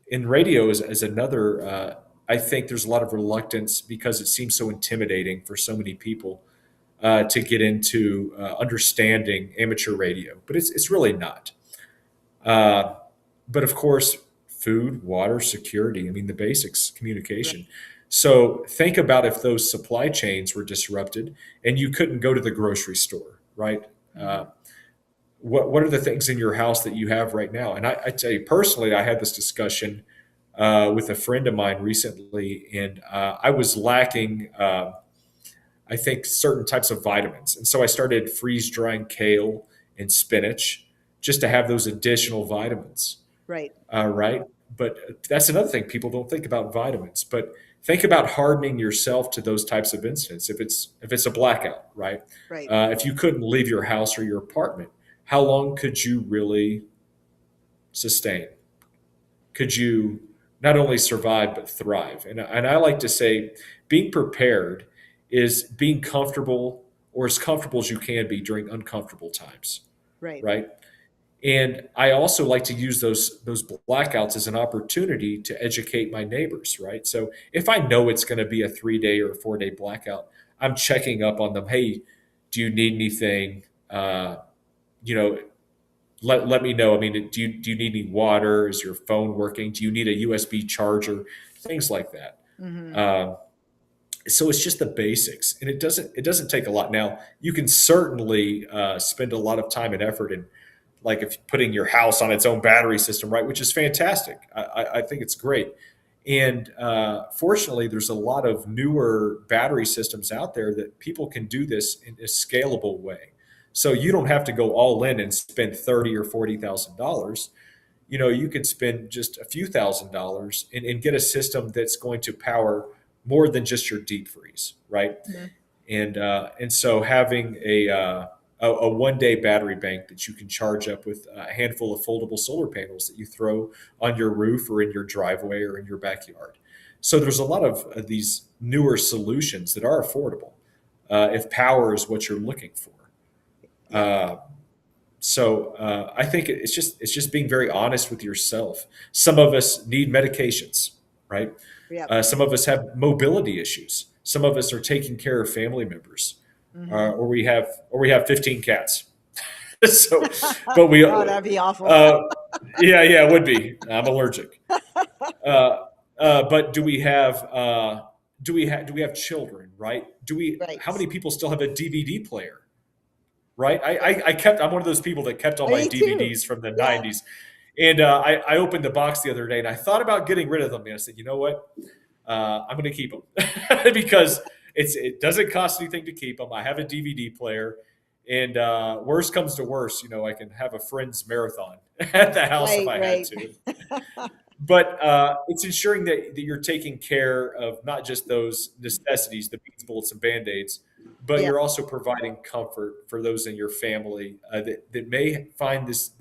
in radio is another. I think there's a lot of reluctance because it seems so intimidating for so many people to get into understanding amateur radio, but it's really not. Uh, but of course, food, water, security. I mean, the basics, Right. communication. So think about if those supply chains were disrupted and you couldn't go to the grocery store, right? Mm-hmm. What are the things in your house that you have right now? And I tell you personally, I had this discussion with a friend of mine recently, and I was lacking, I think, certain types of vitamins. And so I started freeze drying kale and spinach just to have those additional vitamins. Right. Right. But that's another thing people don't think about vitamins. But think about hardening yourself to those types of incidents. If it's a blackout, right? Right. If you couldn't leave your house or your apartment, how long could you really sustain? Could you not only survive but thrive? And I like to say, being prepared is being comfortable or as comfortable as you can be during uncomfortable times, Right. right? And I also like to use those blackouts as an opportunity to educate my neighbors, right? So if I know it's going to be a 3 day or a 4 day blackout, I'm checking up on them. Hey, do you need anything? You know, let me know. I mean, do you need any water? Is your phone working? Do you need a USB charger? Things like that. Mm-hmm. Um, so it's just the basics, and it doesn't take a lot. Now you can certainly spend a lot of time and effort in, like, if putting your house on its own battery system, right, which is fantastic. I think it's great. And fortunately, there's a lot of newer battery systems out there that people can do this in a scalable way. So you don't have to go all in and spend $30,000 or $40,000. You could spend just a few $1,000s and get a system that's going to power more than just your deep freeze, right? Mm-hmm. And so having a 1 day battery bank that you can charge up with a handful of foldable solar panels that you throw on your roof or in your driveway or in your backyard. So there's a lot of these newer solutions that are affordable if power is what you're looking for. Yep. Uh, so I think it's just being very honest with yourself. Some of us need medications, right? Yep. Some of us have mobility issues. Some of us are taking care of family members, Mm-hmm. or we have 15 cats. So, but we, Oh, that'd be awful. uh, yeah, it would be. I'm allergic. Uh, but do we have children, right? How Right. many people still have a DVD player? Right. I'm one of those people that kept all my Me too. DVDs from the Yeah. 90s. And I opened the box the other day and I thought about getting rid of them. And I said, you know what? I'm going to keep them because it doesn't cost anything to keep them. I have a DVD player. And worst comes to worst, I can have a friend's marathon at the house if Right. I had Right. to. But it's ensuring that you're taking care of not just those necessities, the beads, bullets, and band-aids, but Yeah. you're also providing comfort for those in your family that may find this.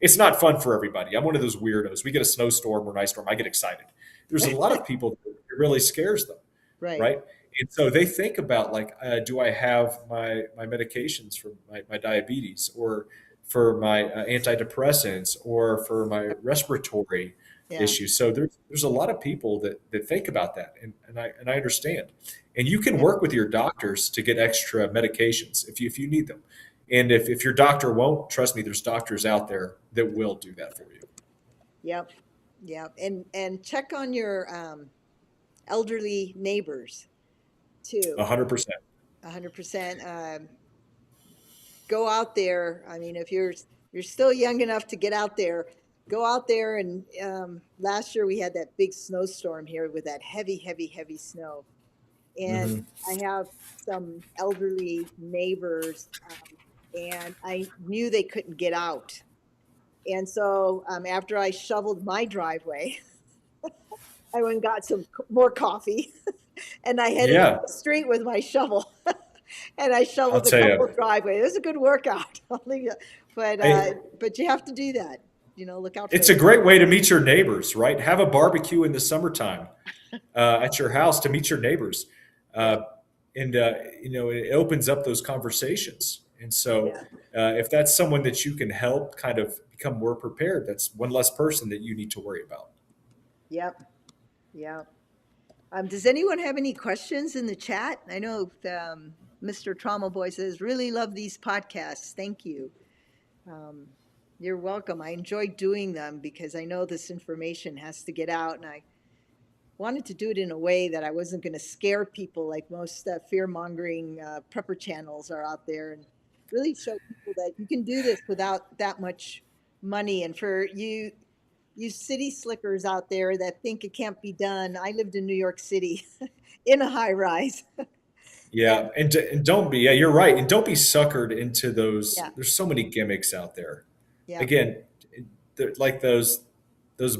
It's not fun for everybody. I'm one of those weirdos. We get a snowstorm or an ice storm, I get excited. There's a lot of people that it really scares them, Right. right? And so they think about, like, do I have my medications for my diabetes, or for my antidepressants, or for my respiratory Yeah. issues? So there's a lot of people that think about that, and I understand. And you can Yeah. work with your doctors to get extra medications if you need them. And if your doctor won't, trust me, there's doctors out there that will do that for you. Yep. Yep. And check on your elderly neighbors too. 100%. 100%. Go out there. I mean, if you're still young enough to get out there, go out there. And last year we had that big snowstorm here with that heavy, heavy, heavy snow. And Hmm. I have some elderly neighbors, and I knew they couldn't get out. And so after I shoveled my driveway, I went and got some more coffee, and I headed up Yeah, the street with my shovel, and I I'll shoveled a tell couple of you. driveways. It was a good workout. I'll leave you, but uh, I, but you have to do that. Look out for it's a that. great way to meet your neighbors, right? Have a barbecue in the summertime at your house to meet your neighbors. Uh, Yep. and it opens up those conversations. And so Yeah. if that's someone that you can help kind of become more prepared, that's one less person that you need to worry about. Yep. Yep. Does anyone have any questions in the chat? I know Mr. Trauma Boy says, really love these podcasts. Thank you. Um, you're welcome. I enjoy doing them because I know this information has to get out, and I wanted to do it in a way that I wasn't going to scare people like most fear mongering prepper channels are out there, and really show people that you can do this without that much money. And for you, you city slickers out there that think it can't be done. I lived in New York City in a high rise. Yeah, And and don't be, yeah, you're right, and don't be suckered into those. yeah, There's so many gimmicks out there. yeah, Again, like those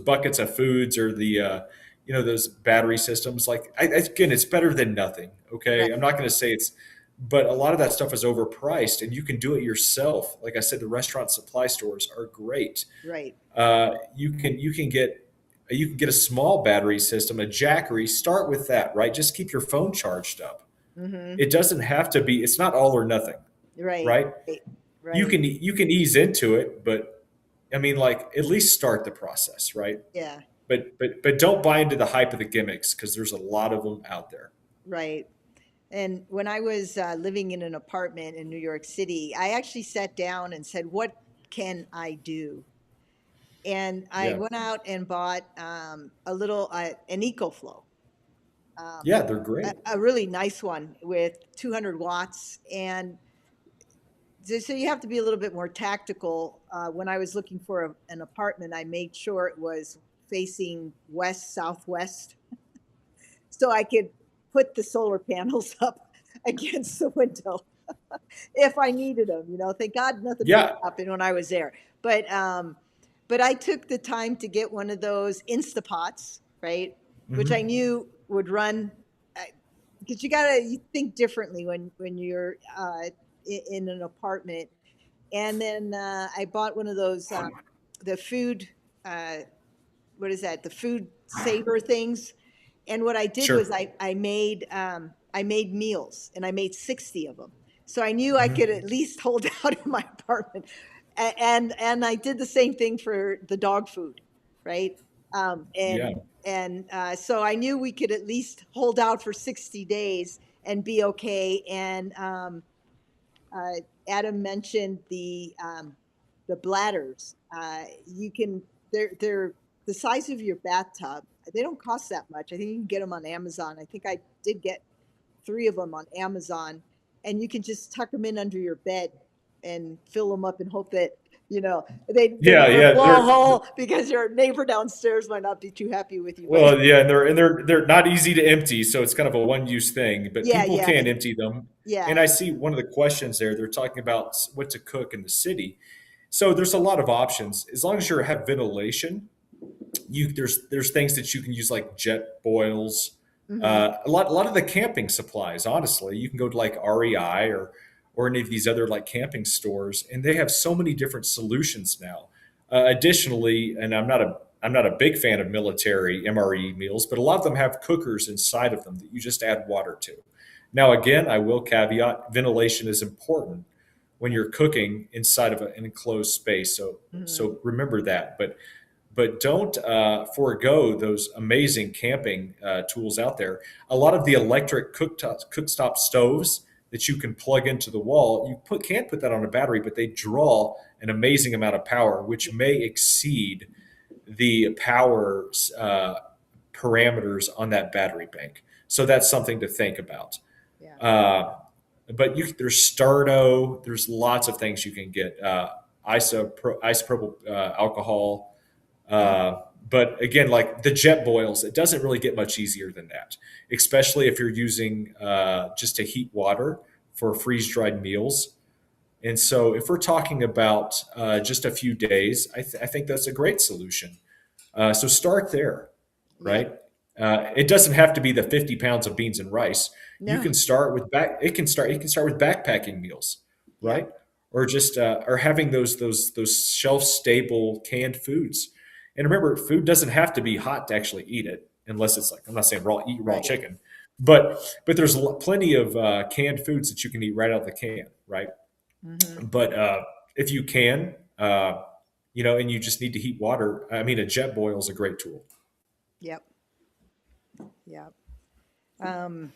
buckets of foods or the those battery systems. Like again, it's better than nothing. right, Okay, I'm not going to say it's, but a lot of that stuff is overpriced, and you can do it yourself. Like I said, the restaurant supply stores are great. right. You can get a small battery system, a Jackery. Start with that, right? Just keep your phone charged up. Mm-hmm. It doesn't have to be. It's not all or nothing, Right, right? right, You right. can you can ease into it, but I mean, like at least start the process, right? Yeah, But don't buy into the hype of the gimmicks because there's a lot of them out there. right. And when I was living in an apartment in New York City, I actually sat down and said, "What can I do?" And I Yeah, went out and bought an EcoFlow, um, yeah, they're a, great. a really nice one with 200 watts. And so you have to be a little bit more tactical. When I was looking for an apartment, I made sure it was facing west southwest, so I could put the solar panels up against the window if I needed them. Thank God nothing bad Yeah. happened when I was there. But I took the time to get one of those Instapots, right? Which I Hmm. knew would run, because you think differently when you're in an apartment. And then I bought one of those the food uh, what is that? The food saver things. And what I did was Sure. I made meals, and I made 60 of them. So I knew I could Hmm. at least hold out in my apartment. And I did the same thing for the dog food, right? Um, Yeah. and so I knew we could at least hold out for 60 days and be okay. And uh, Adam mentioned the bladders. You can they're the size of your bathtub. They don't cost that much. I think you can get them on Amazon. I think I did get 3 of them on Amazon, and you can just tuck them in under your bed and fill them up and hope that they Yeah, never yeah. blow a hole, because your neighbor downstairs might not be too happy with you. But Well, yeah, and they're not easy to empty, so it's kind of a one use thing. But yeah, people yeah, can empty them. And yeah. I see one of the questions there. They're talking about what to cook in the city. So there's a lot of options as long as you have ventilation. There's things that you can use like jet boils. Hmm. A lot of the camping supplies. Honestly, you can go to like REI or any of these other like camping stores, and they have so many different solutions now. Additionally, and I'm not a big fan of military MRE meals, but a lot of them have cookers inside of them that you just add water to. Now, again, I will caveat ventilation is important when you're cooking inside of an enclosed space. So Hmm. so remember that. But don't forego those amazing camping tools out there. A lot of the electric cooktop stoves that you can plug into the wall, can't put that on a battery, but they draw an amazing amount of power, which may exceed the power parameters on that battery bank. So that's something to think about. Yeah. Uh, but there's Sterno. There's lots of things you can get. Isopropyl alcohol. Oh, But again, like the jet boils, it doesn't really get much easier than that, especially if you're using just to heat water for freeze dried meals. And so, if we're talking about just a few days, I think that's a great solution. So start there, yep. right? It doesn't have to be the 50 pounds of beans and rice. You No. can start with back. It can start with backpacking meals, Yep. right? Or just or having those shelf stable canned foods. And remember, food doesn't have to be hot to actually eat it, unless it's like I'm not saying eat raw Right. chicken, but there's plenty of canned foods that you can eat right out of the can, right? Hmm. But if you can, and you just need to heat water, I mean, a jet boil is a great tool. Yep. Yep. Um,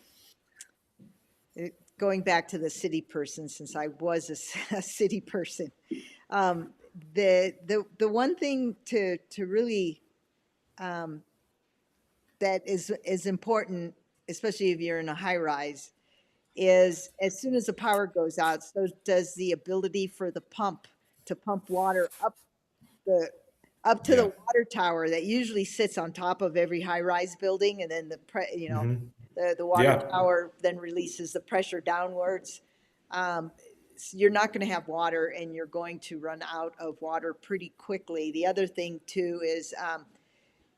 Going back to the city person, since I was a city person, um, the one thing to really um, that is important, especially if you're in a high rise, is as soon as the power goes out, so does the ability for the pump to pump water up the up to the Yeah. water tower that usually sits on top of every high-rise building, and then Hmm. the water Yeah. tower then releases the pressure downwards. Um, you're not going to have water, and you're going to run out of water pretty quickly. The other thing too is,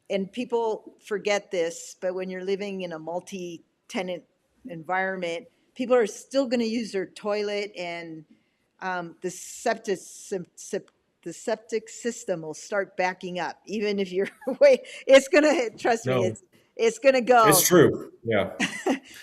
and people forget this, but when you're living in a multi-tenant environment, people are still going to use their toilet, and the the septic system will start backing up, even if you're wait. It's gonna trust me. No, It's gonna it's go. true. Yeah.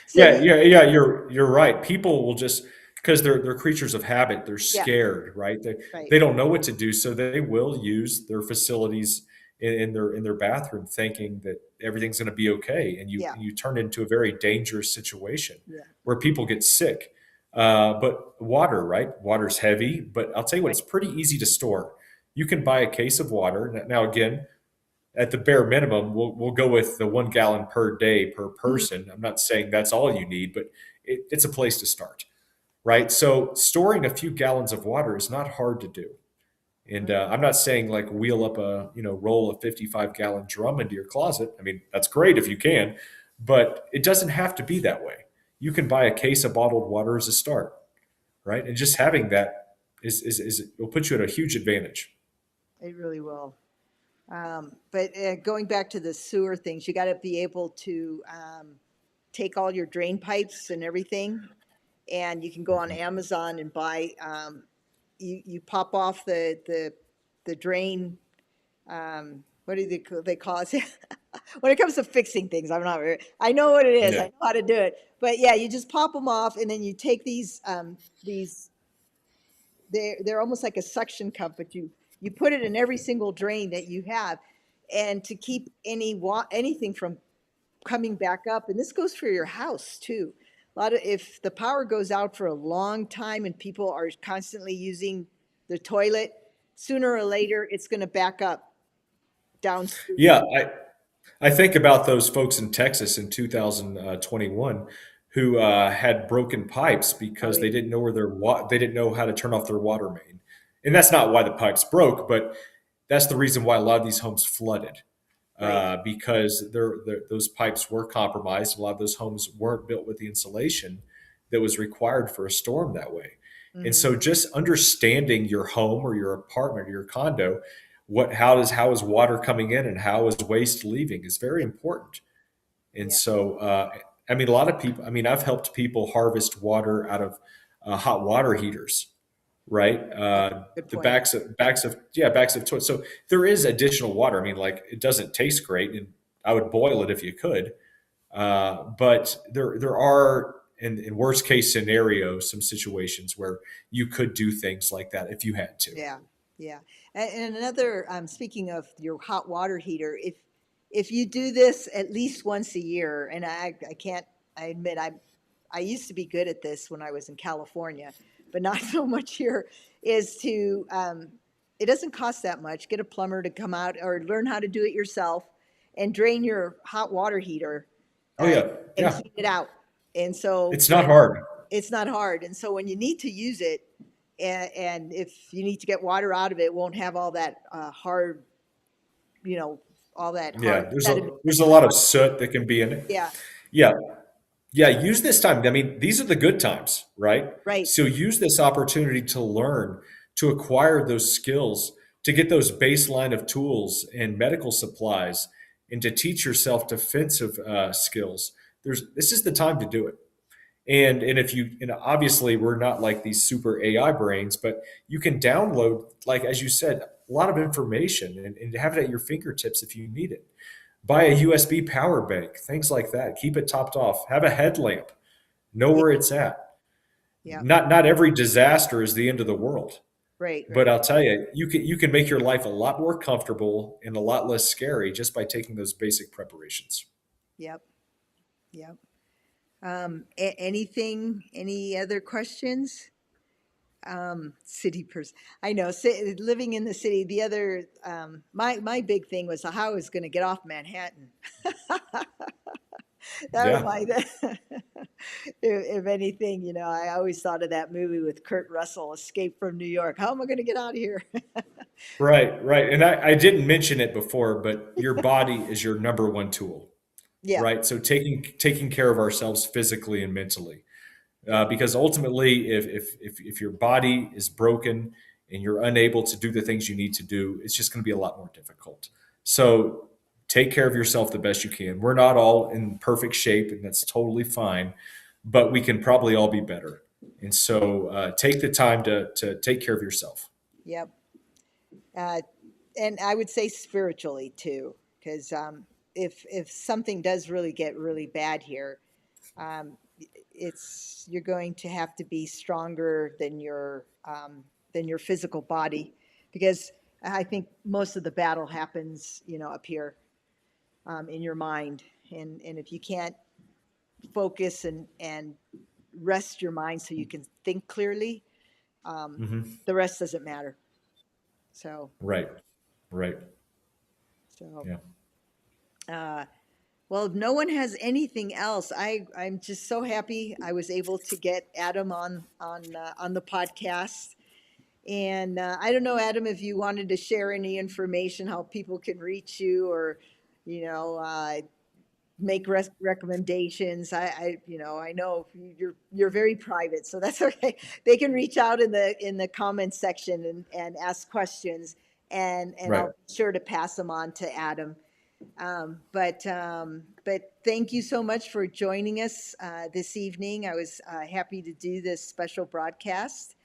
So Yeah, you, yeah, yeah. You're right. People will just because they're creatures of habit. They're yeah, scared, right? right, They don't know what to do, so they will use their facilities in their bathroom, thinking that everything's going to be okay, and yeah, you turn into a very dangerous situation yeah, where people get sick. But water, right? Water's heavy, but I'll tell you what, right. it's pretty easy to store. You can buy a case of water now. Again, at the bare minimum, we'll go with the 1 gallon per day per Mhm. person. I'm not saying that's all you need, but it's a place to start, Yeah. right? So storing a few gallons of water is not hard to do. And Mm. I'm not saying like wheel up a roll of 55-gallon drum into your closet. I mean, that's great if you can, but it doesn't have to be that way. You can buy a case of bottled water as a start, right? And just having that is will put you at a huge advantage. It really will. But going back to the sewer things, you got to be able to take all your drain pipes and everything, and you can go on Mhm. Amazon and buy. You pop off the drain. What do they call it? When it comes to fixing things, I'm not. I know what it is. I Yeah. know how to do it. But yeah, you just pop them off, and then you take these. They're almost like a suction cup, but you put it in every single drain that you have, and to keep anything from coming back up. And this goes for your house too. A lot of if the power goes out for a long time and people are constantly using the toilet, sooner or later it's going to back up downstream. Yeah, I think about those folks in Texas in 2021 who had broken pipes Oh because yeah, they didn't know how to turn off their water main, and that's not why the pipes broke, but that's the reason why a lot of these homes flooded right. because those pipes were compromised. A lot of those homes weren't built with the insulation that was required for a storm that way. And Hmm. so just understanding your home or your apartment or your condo, how is water coming in and how is waste leaving is very important. And Yeah, so, I mean, a lot of people, I mean, I've helped people harvest water out of hot water heaters, right? yeah. Good The point. backs of toilets. So there is additional water. I mean, like it doesn't taste great, and I would boil it if you could. But there are in worst case scenario some situations where you could do things like that if you had to. Yeah, yeah. And another, speaking of your hot water heater, if you do this at least once a year, and I can't, I admit I used to be good at this when I was in California, but not so much here, is to it doesn't cost that much. Get a plumber to come out or learn how to do it yourself and drain your hot water heater Oh uh, yeah, and yeah. clean it out. And so It's not when hard. it's not hard. And so when you need to use it, and if you need to get water out of it, it won't have all that hard, you know, all that hard Yeah, sediment there's in a the lot of water. soot that can be in it. Yeah, Yeah, yeah, use this time. I mean, these are the good times, right? right. So use this opportunity to learn, to acquire those skills, to get those baseline of tools and medical supplies, and to teach yourself defensive skills. This is the time to do it. And if you and obviously we're not like these super AI brains, but you can download, like as you said, a lot of information and have it at your fingertips if you need it. Buy a USB power bank, things like that. Keep it topped off. Have a headlamp. Know Yeah, where it's at. yeah, Not every disaster is the end of the world, right, but right. I'll tell you, you can make your life a lot more comfortable and a lot less scary just by taking those basic preparations. Yep, yep. Anything, any other questions? City person. I know, living in the city, the other, my big thing was how I was going to get off Manhattan. That Yeah. reminded, if anything, I always thought of that movie with Kurt Russell, Escape from New York. How am I going to get out of here? Right, right. And I didn't mention it before, but your body is your number one tool, Yeah, right? So taking care of ourselves physically and mentally, because ultimately, if your body is broken and you're unable to do the things you need to do, it's just going to be a lot more difficult. So take care of yourself the best you can. We're not all in perfect shape, and that's totally fine, but we can probably all be better. And so take the time to take care of yourself. yep. Uh, and I would say spiritually too, because if something does really get really bad here, um, you're going to have to be stronger than your physical body, because I think most of the battle happens, up here, in your mind, and if you can't focus and rest your mind so you can think clearly, um, Hmm. the rest doesn't matter. So, Right, right. so. Yeah. Uh, Well, if no one has anything else, I'm just so happy I was able to get Adam on the podcast. And I don't know, Adam, if you wanted to share any information, how people can reach you, or you know, make recommendations. I know you're very private, so that's okay. They can reach out in the comments section and ask questions, and Right. I'll be sure to pass them on to Adam. But thank you so much for joining us this evening. I was happy to do this special broadcast.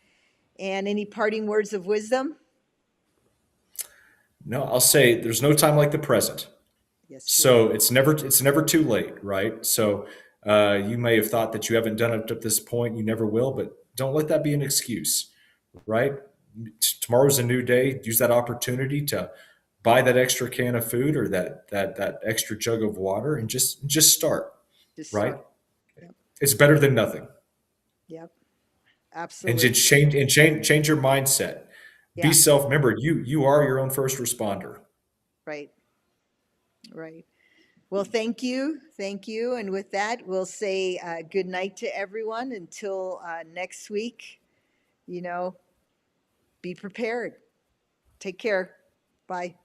And any parting words of wisdom? No, I'll say there's no time like the present. Yes, true. So it's never too late, right? So you may have thought that you haven't done it at this point, you never will, but don't let that be an excuse, right? Tomorrow's a new day. Use that opportunity to buy that extra can of food or that extra jug of water and just start, Just right? start. Yep. It's better than nothing. Yep. And Absolutely. just change your mindset. Be Yeah. self. Remember, you are your own first responder. Right. Right. Well, thank you. Thank you. And with that, we'll say good night to everyone until next week. You know, be prepared. Take care. Bye.